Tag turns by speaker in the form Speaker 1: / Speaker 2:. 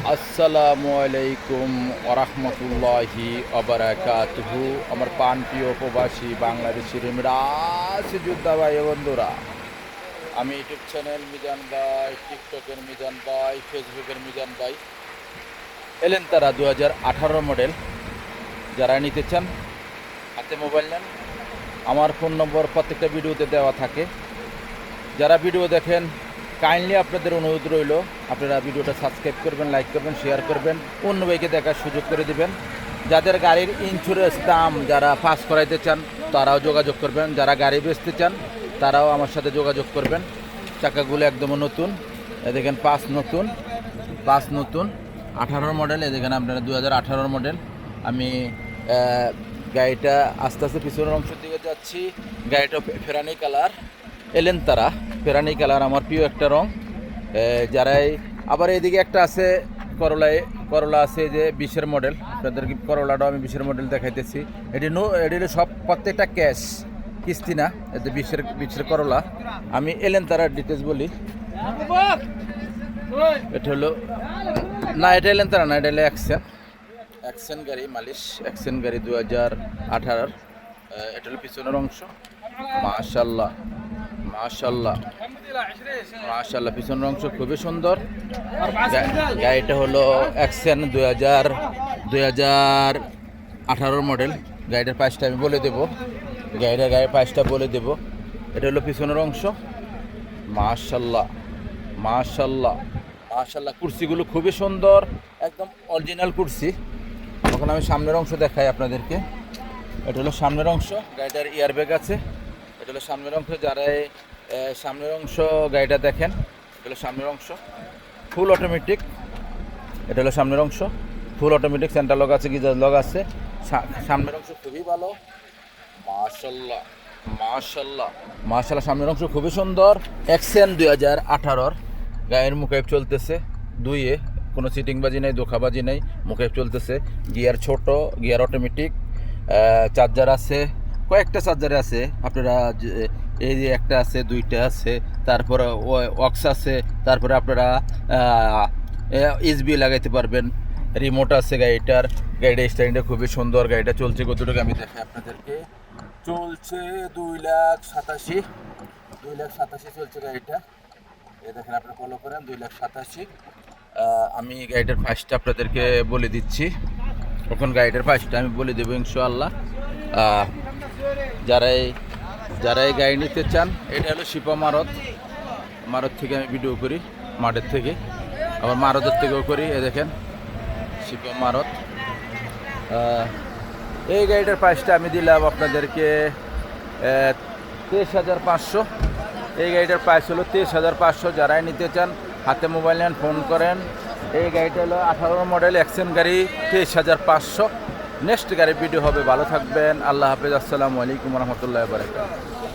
Speaker 1: আসসালামু আলাইকুম ওরহমতুল্লাহি অবরাকাতুহু। আমার প্রাণপ্রিয় প্রবাসী বাংলাদেশি রেমিরাস যোদ্ধা ভাই ও বন্ধুরা, আমি ইউটিউব চ্যানেল মিজান ভাই, টিকটকের মিজান ভাই, ফেসবুকের মিজান ভাই। এলেন তারা 2018 মডেল। যারা নিতে চান হাতে মোবাইল নেন, আমার ফোন নম্বর প্রত্যেকটা ভিডিওতে দেওয়া থাকে। যারা ভিডিও দেখেন কাইন্ডলি আপনাদের অনুরোধ রইল, আপনারা ভিডিওটা সাবস্ক্রাইব করবেন, লাইক করবেন, শেয়ার করবেন, অন্য বাইকে দেখার সুযোগ করে দিবেন। যাদের গাড়ির ইন্স্যুরেন্স দাম যারা পাস করাইতে চান তারাও যোগাযোগ করবেন, যারা গাড়ি বেচতে চান তারাও আমার সাথে যোগাযোগ করবেন। চাকাগুলো একদম নতুন, এ দেখেন পাঁচ নতুন 18 মডেল। এ দেখেন আপনারা 2018 মডেল। আমি গাড়িটা আস্তে আস্তে পিছনের অংশের দিকে যাচ্ছি। গাড়িটা ফেরানি কালার, এলেন তারা ফেরানি কালার, আমার প্রিয় একটা রং। যারাই আবার এইদিকে একটা আছে করলা আছে যে 20-এর মডেল। আপনাদেরকে করলাটাও আমি 20-এর মডেল দেখাইতেছি। এটি সব প্রত্যেকটা ক্যাশ, কিস্তি না। এতে 20-এর করলা। আমি এলেন তারার ডিটেলস বলি। এটা হলো না, এটা এলেন তারা না, এটা হলো অ্যাকশন গাড়ি, মালিশ অ্যাকশন গাড়ি 2018। এটা হলো পিছনের অংশ। মাশাল্লাহ মাশাল্লাহ মাশাল্লাহ, পিছনের অংশ খুবই সুন্দর। গাড়িটা হলো অ্যাকশন 2018 মডেল। গাড়িটার প্রাইসটা আমি বলে দেবো, গাড়ির প্রাইসটা বলে দেবো। এটা হলো পিছনের অংশ। মাশাল্লাহ মাশাল্লাহ মাশাল্লাহ, কুরসিগুলো খুবই সুন্দর, একদম অরিজিনাল কুরসি। এখন আমি সামনের অংশ দেখাই আপনাদেরকে। এটা হলো সামনের অংশ, গাড়িটার এয়ারব্যাগ আছে। এটা হলো সামনের অংশ। যারা সামনের অংশ গাড়িটা দেখেন, এটা হলো সামনের অংশ, ফুল অটোমেটিক। এটা হলো সামনের অংশ, ফুল অটোমেটিক, সেন্টার লক আছে, গিজার লক আছে। সামনের অংশ খুবই ভালো। মাশাল্লাহ মাশাল্লাহ মাশাল্লাহ, সামনের অংশ খুবই সুন্দর। অ্যাকশন 2018। গায়ের মুখে চলতেছে দুইয়ে, কোনো সিটিংবাজি নেই, ধোকাবাজি নেই, মুখে চলতেছে। গিয়ার ছোট, গিয়ার অটোমেটিক। চার্জার আছে, কয়েকটা চার্জারে আছে। আপনারা এই যে একটা আছে, দুইটা আছে, তারপরে ওয়াক্স আছে, তারপরে আপনারা ইসবি লাগাইতে পারবেন। রিমোট আছে গাড়িটার স্ট্যান্ডে খুবই সুন্দর। গাড়িটা চলছে কতটুকু আমি দেখাই আপনাদেরকে। চলছে 2,87,2,87 চলছে গাড়িটা। এই দেখেন, আপনি ফলো করেন 2,87,000। আমি গাড়িটার প্রাইসটা আপনাদেরকে বলে দিচ্ছি। এখন গাড়িটার প্রাইসটা আমি বলে দেবো ইনশাআল্লাহ। যারাই গাড়ি নিতে চান, এটা হলো শিপা মারত থেকে আমি ভিডিও করি, মাঠের থেকে, আবার মারতের থেকেও করি। এ দেখেন শিপা মারত। এই গাড়িটার প্রাইসটা আমি দিলাম আপনাদেরকে 23,500। এই গাড়িটার প্রাইস হলো 23,500। যারাই নিতে চান হাতে মোবাইল নেন, ফোন করেন। এই গাড়িটা হলো 18 মডেল অ্যাকশন গাড়ি, 23,500। নেক্সট গাড়ির ভিডিও হবে। ভালো থাকবেন, আল্লাহ হাফেজ, আসসালামু আলাইকুম রহমতুল্লাহ বারাকাতুহু।